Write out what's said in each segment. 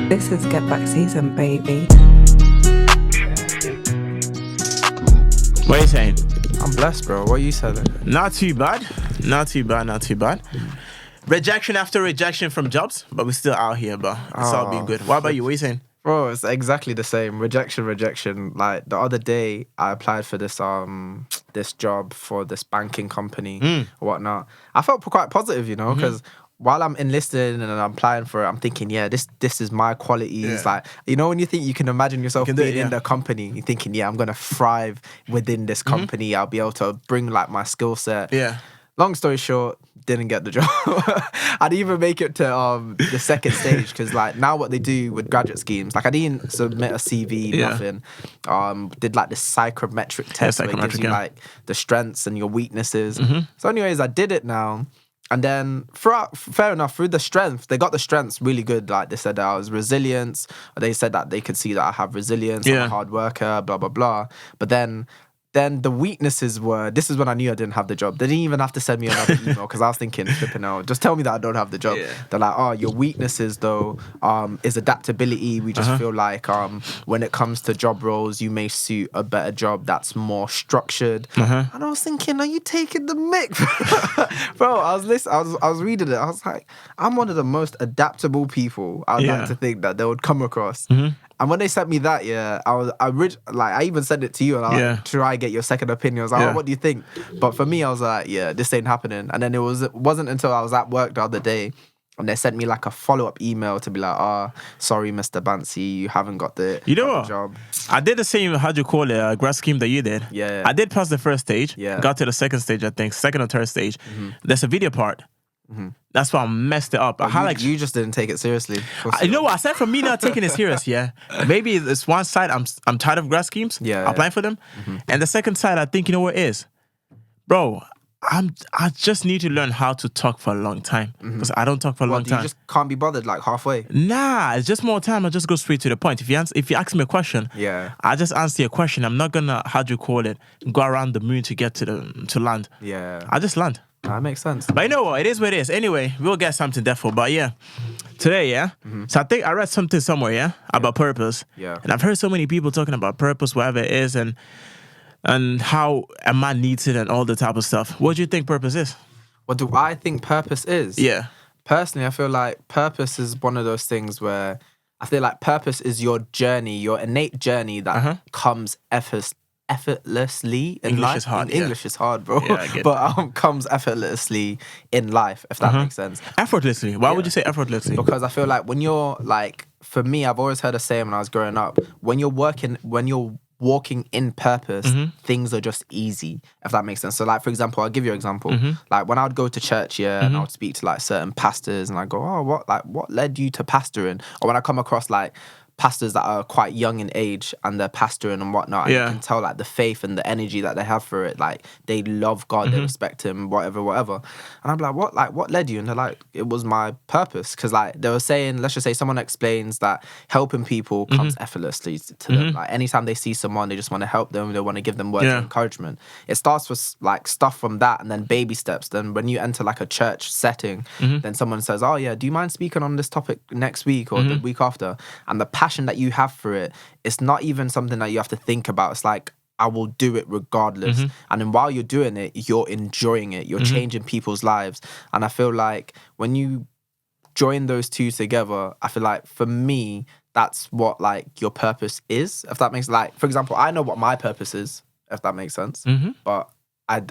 This is Get Back season, baby. What are you saying? I'm blessed, bro. What are you saying? Not too bad. Not too bad. Rejection after rejection from jobs, but we're still out here, but it's all been good. What about you? What are you saying? Bro, it's exactly the same. Rejection. Like the other day, I applied for this this job for this banking company or whatnot. I felt quite positive, you know, because while I'm enlisted and I'm applying for it, I'm thinking, yeah, this is my qualities. Yeah. Like, you know, when you think you can imagine yourself being yeah. in the company, you're thinking, yeah, I'm gonna thrive within this company. I'll be able to bring like my skill set. Yeah. Long story short, didn't get the job. I didn't even make it to the second stage because like now what they do with graduate schemes, like I didn't submit a CV, nothing. Did like this psychometric test where it gives you like the strengths and your weaknesses. So anyways, I did it now. And then fair enough, through the strength, they got the strengths really good. Like they said that I was resilient. They said that they could see that I have resilience, I'm a hard worker, blah, blah, blah. But then the weaknesses were, this is when I knew I didn't have the job. They didn't even have to send me another email because I was thinking, flipping out, just tell me that I don't have the job. Yeah. They're like, oh, your weaknesses though is adaptability. We just feel like when it comes to job roles, you may suit a better job that's more structured. And I was thinking, are you taking the mic? Bro, I was reading it. I was like, I'm one of the most adaptable people I'd like to think that they would come across. And when they sent me that, I even sent it to you and I like, try get your second opinion. I was like, oh, what do you think? But for me, I was like, yeah, this ain't happening. And then it wasn't until I was at work the other day and they sent me like a follow-up email to be like, sorry, Mr. Banksy, you haven't got the job. I did the same, grad scheme that you did. Yeah. I did pass the first stage. Yeah. Got to the second stage, I think, second or third stage. There's a video part. That's why I messed it up. You just didn't take it seriously. You know what? Aside from me not taking it serious, maybe it's one side I'm tired of grad schemes. Applying for them, and the second side I think you know what it is, bro. I just need to learn how to talk for a long time because I don't talk for a long time. You just can't be bothered like halfway. Nah, it's just more time. I just go straight to the point. If you ask me a question, I just answer your question. I'm not gonna go around the moon to get to land. I just land. That makes sense. But you know what? It is what it is. Anyway, we'll get something therefore. But today, So I think I read something somewhere, about purpose. And I've heard so many people talking about purpose, whatever it is, and how a man needs it and all the type of stuff. What do you think purpose is? What do I think purpose is? Yeah. Personally, I feel like purpose is one of those things where I feel like purpose is your journey, your innate journey that comes effortlessly in English life. is hard. English is hard, bro. Yeah, I get but comes effortlessly in life, if that makes sense. Effortlessly. Why would you say effortlessly? Because I feel like when you're like, for me, I've always heard a saying when I was growing up, when you're walking in purpose, things are just easy, if that makes sense. So like, for example, I'll give you an example. Like when I would go to church, and I would speak to like certain pastors and I go, oh, what led you to pastoring? Or when I come across like pastors that are quite young in age and they're pastoring and whatnot, and you can tell like the faith and the energy that they have for it. Like they love God, they respect him, whatever. And I'm like, what led you? And they're like, it was my purpose. Because like they were saying, let's just say someone explains that helping people comes effortlessly to them. Like anytime they see someone, they just want to help them, they want to give them words of encouragement. It starts with like stuff from that and then baby steps. Then when you enter like a church setting, then someone says, oh yeah, do you mind speaking on this topic next week or the week after? And the passion that you have for it, it's not even something that you have to think about. It's like, I will do it regardless. And then while you're doing it, you're enjoying it. You're changing people's lives. And I feel like when you join those two together, I feel like for me, that's what like your purpose is. If that makes, like, for example, I know what my purpose is, if that makes sense. But I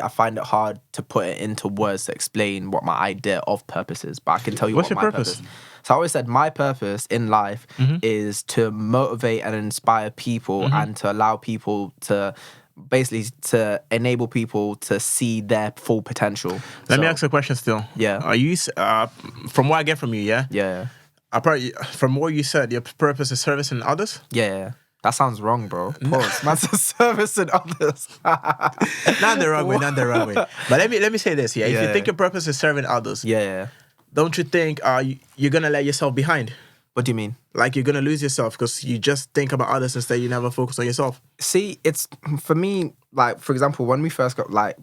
find it hard to put it into words to explain what my idea of purpose is. But I can tell you what's what your my purpose? So I always said my purpose in life is to motivate and inspire people and to allow people to basically to enable people to see their full potential. Let me ask a question still. Yeah. Are you, from what I get from you, Yeah. From what you said, your purpose is servicing others? Yeah. That sounds wrong, bro. Pause. Man's a service and others. Not the wrong way. But let me say this, If you think your purpose is serving others, don't you think you're gonna let yourself behind? What do you mean? Like you're gonna lose yourself because you just think about others instead. You never focus on yourself. See, it's for me. Like for example, when we first got like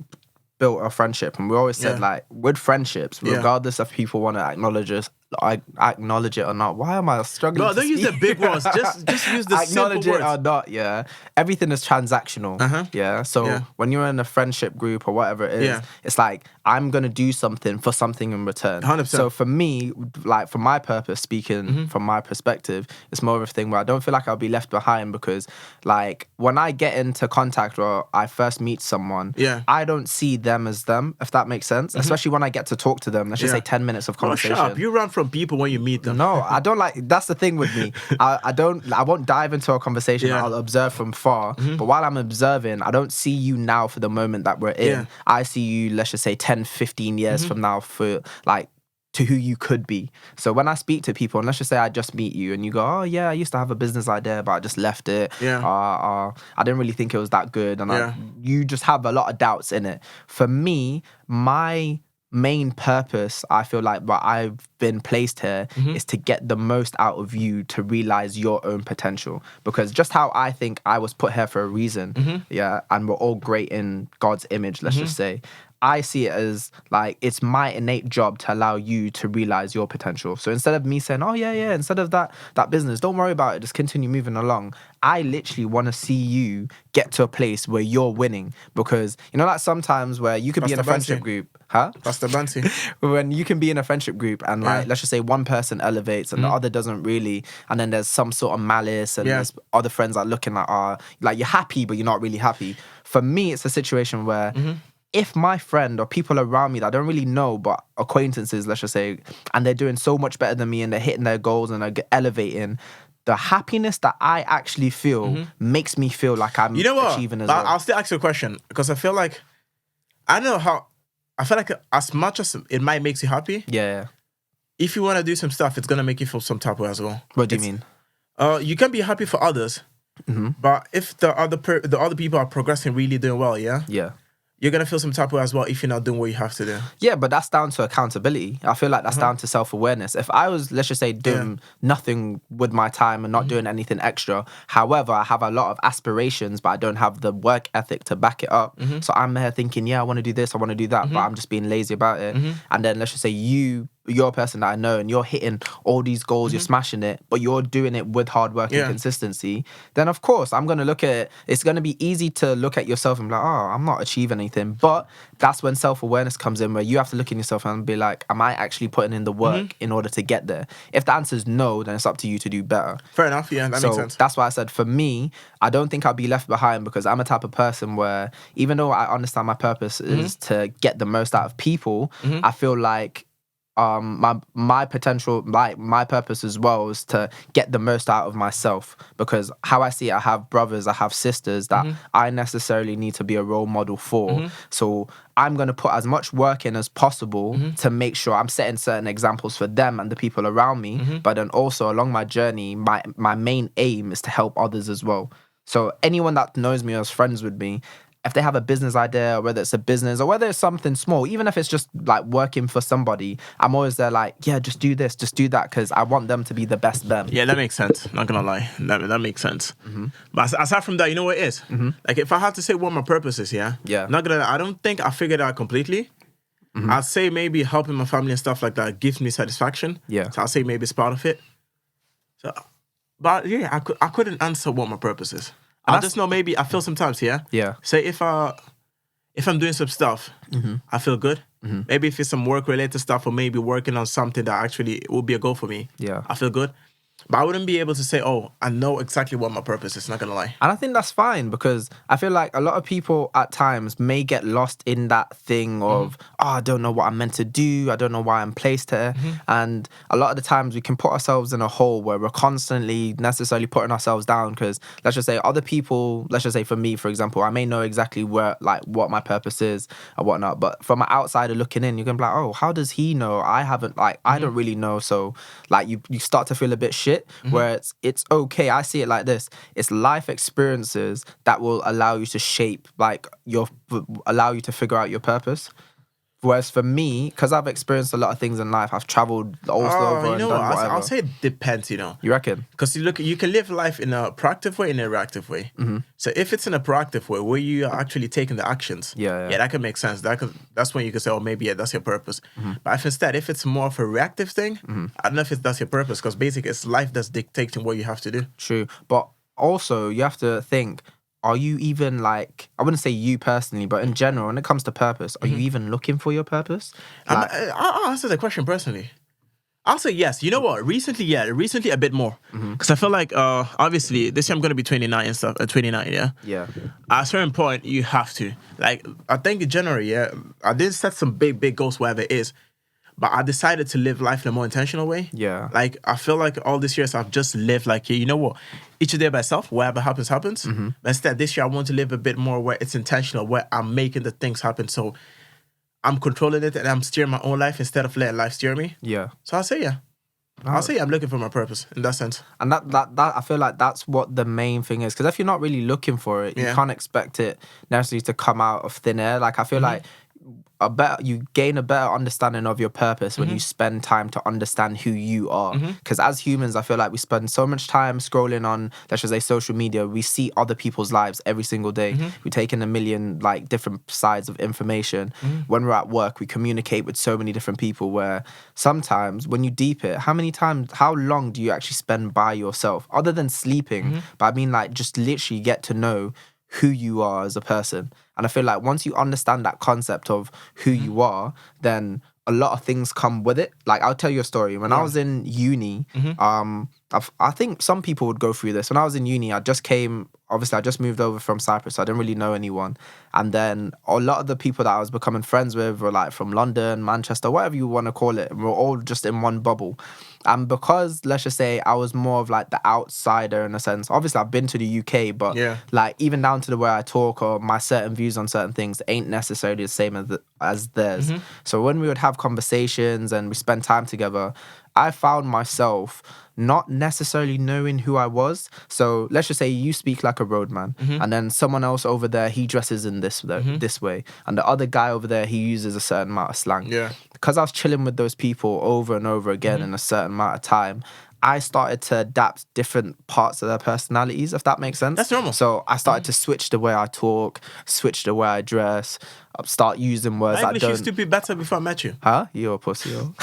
built a friendship, and we always said like with friendships, regardless if people want to acknowledge us I acknowledge it or not. Why am I struggling? No, don't use the big words. Just use the acknowledge simple it words. or not. Yeah, everything is transactional. Yeah, so when you're in a friendship group or whatever it is, it's like I'm gonna do something for something in return. 100%. So for me, like for my purpose, speaking from my perspective, it's more of a thing where I don't feel like I'll be left behind because, like, when I get into contact or I first meet someone, I don't see them as them, if that makes sense. Especially when I get to talk to them. Let's just say 10 minutes of conversation. Shut up. You run from people when you meet them. No, I don't like. That's the thing with me. I won't dive into a conversation. I'll observe from far. But while I'm observing, I don't see you now for the moment that we're in. I see you, let's just say 10, 15 years from now for like to who you could be. So when I speak to people, and let's just say I just meet you and you go, oh yeah, I used to have a business idea, but I just left it. I didn't really think it was that good. And you just have a lot of doubts in it. For me, my main purpose, I feel like what I've been placed here is to get the most out of you to realize your own potential. Because just how I think I was put here for a reason, and we're all great in God's image, let's just say. I see it as like it's my innate job to allow you to realize your potential. So instead of me saying, oh yeah, instead of that business, don't worry about it, just continue moving along. I literally want to see you get to a place where you're winning. Because you know, like sometimes where you could be in a friendship group, Pastor Banty. When you can be in a friendship group and like let's just say one person elevates and the other doesn't really, and then there's some sort of malice and there's other friends that are looking at like you're happy but you're not really happy. For me, it's a situation where if my friend or people around me that I don't really know, but acquaintances, let's just say, and they're doing so much better than me and they're hitting their goals and they're elevating, the happiness that I actually feel makes me feel like I'm achieving as well. I'll still ask you a question because I feel like, I don't know how, I feel like as much as it might make you happy, if you want to do some stuff, it's going to make you feel some type of way as well. What do you mean? You can be happy for others, but if the other people are progressing really doing well, you're going to feel some type of way as well if you're not doing what you have to do. Yeah, but that's down to accountability. I feel like that's down to self-awareness. If I was, let's just say, doing nothing with my time and not doing anything extra, however, I have a lot of aspirations, but I don't have the work ethic to back it up. So I'm here thinking, I want to do this, I want to do that, but I'm just being lazy about it. And then let's just say you're a person that I know and you're hitting all these goals, you're smashing it, but you're doing it with hard work and consistency, then of course I'm going to look at it. It's going to be easy to look at yourself and be like, oh, I'm not achieving anything. But that's when self-awareness comes in, where you have to look in yourself and be like, am I actually putting in the work in order to get there? If the answer is no, then it's up to you to do better. Fair enough, that makes sense. That's why I said, for me, I don't think I'll be left behind because I'm a type of person where even though I understand my purpose is to get the most out of people, I feel like my potential, my purpose as well is to get the most out of myself, because how I see it, I have brothers, I have sisters that I necessarily need to be a role model for. So I'm going to put as much work in as possible to make sure I'm setting certain examples for them and the people around me. But then also along my journey, my main aim is to help others as well. So anyone that knows me or is friends with me, if they have a business idea, or whether it's a business or whether it's something small, even if it's just like working for somebody, I'm always there like, just do this, just do that, because I want them to be the best them. Yeah, that makes sense. Not gonna lie, that makes sense. But aside from that, you know what it is? Like if I have to say what my purpose is, not gonna. I don't think I figured it out completely. I'd say maybe helping my family and stuff like that gives me satisfaction. So I'll say maybe it's part of it. So, but I couldn't answer what my purpose is. I just know maybe I feel sometimes, say if I'm doing some stuff, I feel good. Maybe if it's some work-related stuff or maybe working on something that actually will be a goal for me, I feel good. But I wouldn't be able to say, oh, I know exactly what my purpose is, not going to lie. And I think that's fine, because I feel like a lot of people at times may get lost in that thing of, I don't know what I'm meant to do. I don't know why I'm placed here. And a lot of the times we can put ourselves in a hole where we're constantly necessarily putting ourselves down, because let's just say other people, let's just say for me, for example, I may know exactly where, like, what my purpose is or whatnot. But from an outsider looking in, you can be like, oh, how does he know? I haven't, like, I don't really know. So, like, you start to feel a bit shit. Where it's okay. I see it like this: it's life experiences that will allow you to shape, like allow you to figure out your purpose. Whereas for me, because I've experienced a lot of things in life, I've traveled all over You and know done what? whatever. I'll say it depends, You reckon? Because you can live life in a proactive way and a reactive way. Mm-hmm. So if it's in a proactive way where you are actually taking the actions, Yeah. that can make sense. That's when you can say, oh, maybe that's your purpose. Mm-hmm. But if it's more of a reactive thing, I don't know if that's your purpose, because basically it's life that's dictating what you have to do. True. But also, you have to think, are you even like, I wouldn't say you personally, but in general, when it comes to purpose, are you even looking for your purpose? I'll answer the question personally. I'll say yes. You know what? Recently a bit more. Because I feel like, obviously, this year I'm going to be 29 and stuff. 29, yeah? Yeah. At a certain point, you have to. Like, I think in January, I did set some big goals, whatever it is. But I decided to live life in a more intentional way. Yeah. Like, I feel like all these years I've just lived like, you know what? Each day by itself, whatever happens, happens. But instead, this year I want to live a bit more where it's intentional, where I'm making the things happen. So I'm controlling it and I'm steering my own life instead of letting life steer me. Yeah. So I'll say, yeah. I'll say I'm looking for my purpose in that sense. And that I feel like that's what the main thing is. Because if you're not really looking for it, you can't expect it necessarily to come out of thin air. Like, I feel like you gain a better understanding of your purpose when you spend time to understand who you are. Because as humans, I feel like we spend so much time scrolling on, let's just say, social media. We see other people's lives every single day. We take in a million like different sides of information. When we're at work, we communicate with so many different people, where sometimes when you deep it, how long do you actually spend by yourself other than sleeping? But I mean, like, just literally get to know who you are as a person. And I feel like once you understand that concept of who you are, then a lot of things come with it. Like, I'll tell you a story. When I was in uni, I think some people would go through this. When I was in uni, I just moved over from Cyprus, so I didn't really know anyone. And then a lot of the people that I was becoming friends with were like from London, Manchester, whatever you want to call it. And we're all just in one bubble. And because, let's just say, I was more of like the outsider in a sense. Obviously, I've been to the UK, but like even down to the way I talk or my certain views on certain things ain't necessarily the same as theirs. So when we would have conversations and we spend time together, I found myself not necessarily knowing who I was. So let's just say you speak like a roadman, and then someone else over there, he dresses in this way, and the other guy over there, he uses a certain amount of slang. Yeah. Because I was chilling with those people over and over again in a certain amount of time, I started to adapt different parts of their personalities, if that makes sense. That's normal. So I started to switch the way I talk, switch the way I dress, start using words English used to be better before I met you. Huh? You're a pussy, yo.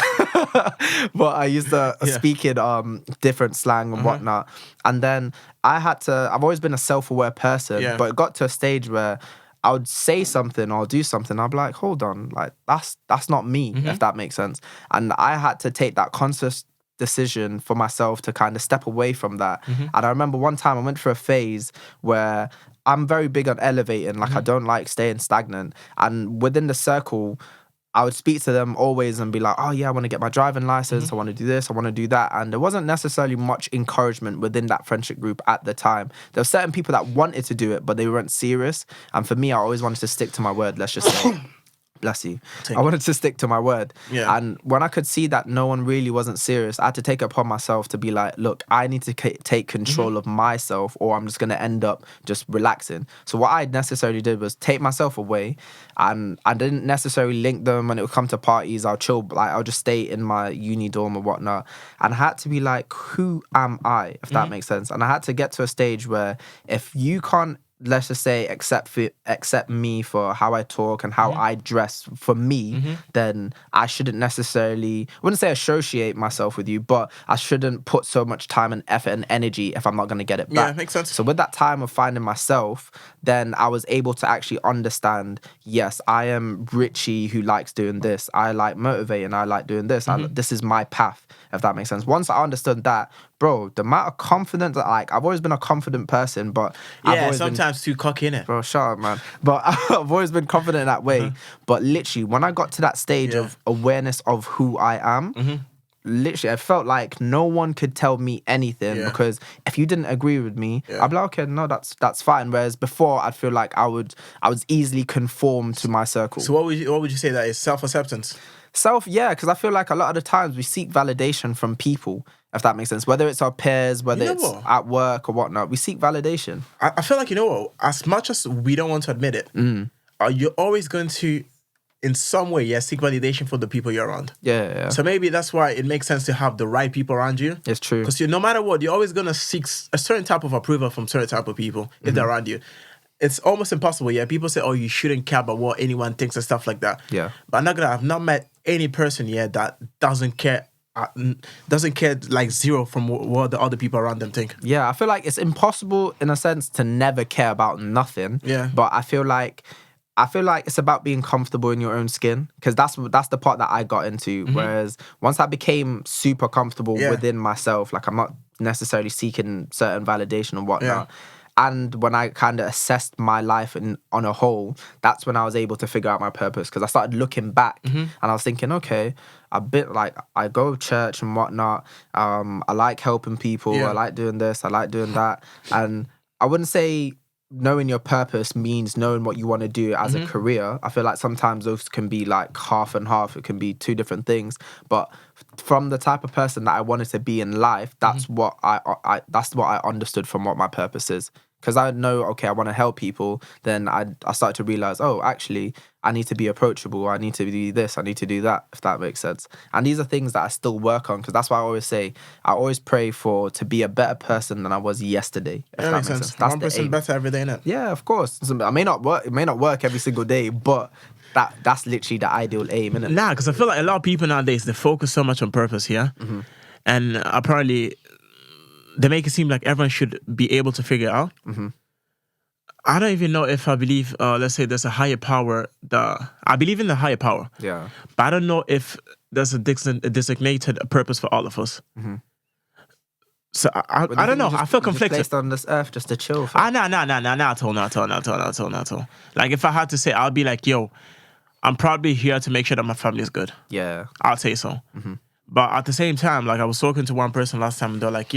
But I used to speak in different slang and whatnot. And then I've always been a self-aware person, but it got to a stage where I would say something or do something, I'd be like, hold on, like that's not me, if that makes sense. And I had to take that conscious decision for myself to kind of step away from that. And I remember one time I went through a phase where I'm very big on elevating, like I don't like staying stagnant. And within the circle, I would speak to them always and be like, oh yeah, I want to get my driving license, I want to do this, I want to do that. And there wasn't necessarily much encouragement within that friendship group at the time. There were certain people that wanted to do it, but they weren't serious. And for me, I always wanted to stick to my word, let's just say. Bless you. I wanted to stick to my word. Yeah. And when I could see that no one really wasn't serious, I had to take it upon myself to be like, look, I need to take control of myself, or I'm just going to end up just relaxing. So what I necessarily did was take myself away, and I didn't necessarily link them when it would come to parties. I'll chill, like I'll just stay in my uni dorm or whatnot. And I had to be like, who am I, if that makes sense? And I had to get to a stage where if you can't, let's just say, accept me for how I talk and how I dress for me, then I shouldn't necessarily, I wouldn't say associate myself with you, but I shouldn't put so much time and effort and energy if I'm not going to get it back. Yeah, makes sense. So with that time of finding myself, then I was able to actually understand, yes, I am Richie who likes doing this. I like motivating. I like doing this. This is my path, if that makes sense. Once I understood that, bro, the amount of confidence that, like, I've always been a confident person, but I've always sometimes too cocky, innit? Bro, shut up, man. But I've always been confident in that way. But literally, when I got to that stage of awareness of who I am, literally, I felt like no one could tell me anything, because if you didn't agree with me, I'd be like, okay, no, that's fine. Whereas before, I'd feel like I was easily conformed to my circle. So what would you say that is? Self-acceptance? Because I feel like a lot of the times we seek validation from people, if that makes sense. Whether it's our peers, whether it's at work or whatnot, we seek validation. I feel like, as much as we don't want to admit it, you're always going to in some way, seek validation for the people you're around. Yeah. So maybe that's why it makes sense to have the right people around you. It's true. Because no matter what, you're always gonna seek a certain type of approval from certain type of people if they're around you. It's almost impossible. People say, "Oh, you shouldn't care about what anyone thinks" and stuff like that. Yeah. But I've not met any person yet that doesn't care like zero from what the other people around them think. Yeah, I feel like it's impossible in a sense to never care about nothing. Yeah. But I feel like it's about being comfortable in your own skin, because that's the part that I got into. Whereas once I became super comfortable within myself, like I'm not necessarily seeking certain validation and whatnot. And when I kind of assessed my life on a whole, that's when I was able to figure out my purpose. Because I started looking back and I was thinking, okay, a bit like I go to church and whatnot. I like helping people. I like doing this. I like doing that. And I wouldn't say knowing your purpose means knowing what you want to do as a career. I feel like sometimes those can be like half and half. It can be two different things. But from the type of person that I wanted to be in life, that's what I understood from what my purpose is. Because I know, okay, I want to help people. Then I started to realize, oh, actually, I need to be approachable. I need to do this. I need to do that, if that makes sense. And these are things that I still work on, because that's why I always say, I always pray to be a better person than I was yesterday, if that makes sense. That's 1% better every day, innit? Yeah, of course. It may not work every single day, but that's literally the ideal aim, innit? Nah, because I feel like a lot of people nowadays, they focus so much on purpose, and apparently they make it seem like everyone should be able to figure it out. I don't even know if I believe, let's say there's a higher power. I believe in the higher power. Yeah. But I don't know if there's a designated purpose for all of us. So I don't know. I feel conflicted. Placed on this earth just to chill. Not at all. Like if I had to say, I'll be like, yo, I'm probably here to make sure that my family is good. Yeah. I'll say so. But at the same time, like I was talking to one person last time and they're like,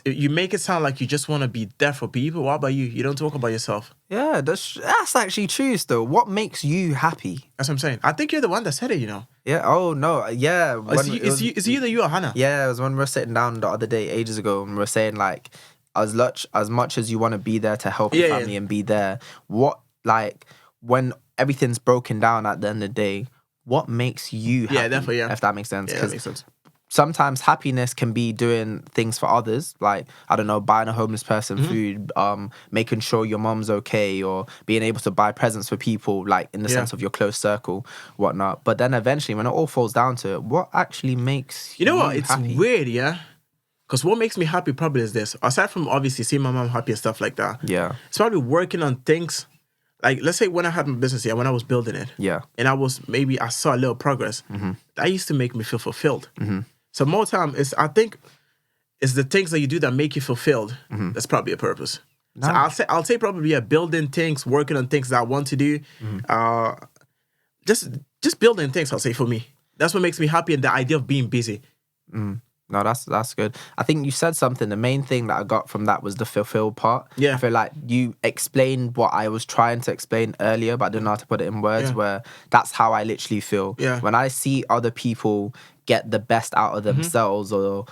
you make it sound like you just want to be there for people. What about you? You don't talk about yourself. Yeah, that's actually true still. What makes you happy? That's what I'm saying. I think you're the one that said it, Yeah, oh no, yeah. It's either you or Hannah. Yeah, it was when we were sitting down the other day, ages ago, and we were saying like, as much as you want to be there to help your family and be there, when everything's broken down at the end of the day, what makes you happy? Yeah, definitely, if that makes sense. Yeah, that makes sense. Sometimes happiness can be doing things for others, like, I don't know, buying a homeless person food, making sure your mom's okay, or being able to buy presents for people, like in the sense of your close circle, whatnot. But then eventually, when it all falls down to it, what actually makes you what? It's happy? weird, because what makes me happy probably is this. Aside from obviously seeing my mom happy and stuff like that, it's probably working on things. Like, let's say when I had my business, when I was building it, and I saw a little progress, that used to make me feel fulfilled. So more time I think it's the things that you do that make you fulfilled. That's probably a purpose. Nice. So I'll say probably building things, working on things that I want to do. Just building things, I'll say, for me. That's what makes me happy, and the idea of being busy. No, that's good. I think you said something. The main thing that I got from that was the fulfilled part. Yeah. I feel like you explained what I was trying to explain earlier, but I didn't know how to put it in words, where that's how I literally feel. Yeah. When I see other people get the best out of themselves, or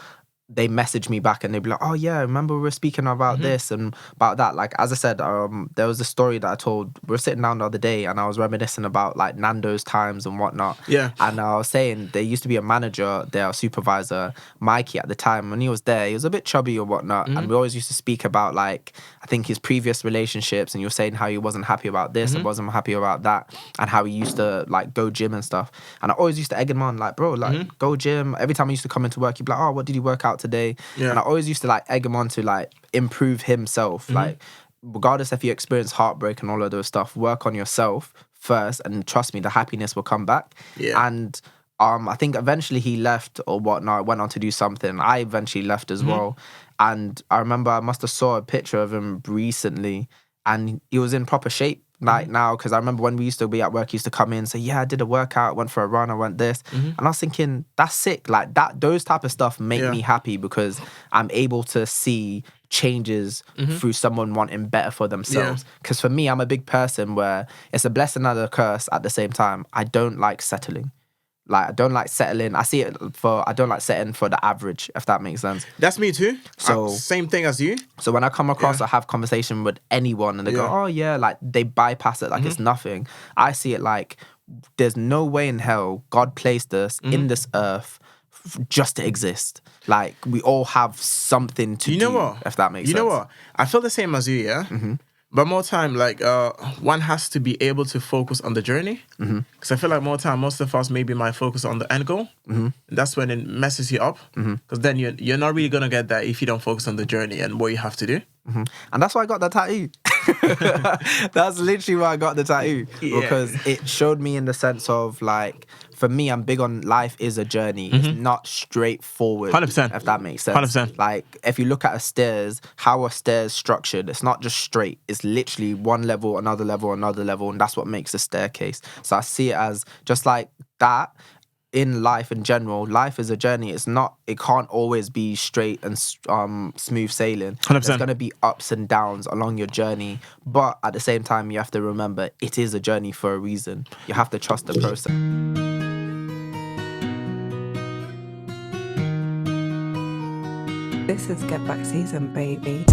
they message me back and they'd be like, oh yeah, remember we were speaking about this and about that. Like, as I said, there was a story that I told. We were sitting down the other day and I was reminiscing about like Nando's times and whatnot. Yeah. And I was saying there used to be a manager there, a supervisor, Mikey at the time. When he was there, he was a bit chubby or whatnot. And we always used to speak about like, I think his previous relationships, and you were saying how he wasn't happy about this and wasn't happy about that, and how he used to like go gym and stuff. And I always used to egg him on, like, bro, like go gym. Every time he used to come into work, he'd be like, oh, what did you work out today? And I always used to like egg him on to like improve himself. Like, regardless if you experience heartbreak and all of those stuff, work on yourself first, and trust me, the happiness will come back. And I think eventually he left or whatnot, went on to do something. I eventually left as well. And I remember I must have saw a picture of him recently, and he was in proper shape. Like now, because I remember when we used to be at work, he used to come in and say, yeah, I did a workout, went for a run, I went this. And I was thinking, that's sick. Like those type of stuff make me happy, because I'm able to see changes through someone wanting better for themselves. Because for me, I'm a big person where it's a blessing and a curse at the same time. I don't like settling. Like, I don't like settling. I don't like settling for the average, if that makes sense. That's me too. So same thing as you. So when I come across or have conversation with anyone and they go, oh yeah, like they bypass it like it's nothing. I see it like, there's no way in hell God placed us in this earth just to exist. Like, we all have something to do, if that makes sense. You know what? I feel the same as you, yeah? But more time, like, one has to be able to focus on the journey. Because I feel like more time, most of us maybe might focus on the end goal. And that's when it messes you up. Because then you're not really going to get that if you don't focus on the journey and what you have to do. And that's why I got the tattoo. That's literally why I got the tattoo. Because it showed me in the sense of, like, for me, I'm big on life is a journey. It's not straightforward. 100%. If that makes sense. 100%. Like, if you look at a stairs, how are stairs structured? It's not just straight. It's literally one level, another level, another level. And that's what makes a staircase. So I see it as just like that. In life in general, life is a journey. It can't always be straight and smooth sailing. 100%. There's going to be ups and downs along your journey. But at the same time, you have to remember it is a journey for a reason. You have to trust the process. This is Get Back season, baby.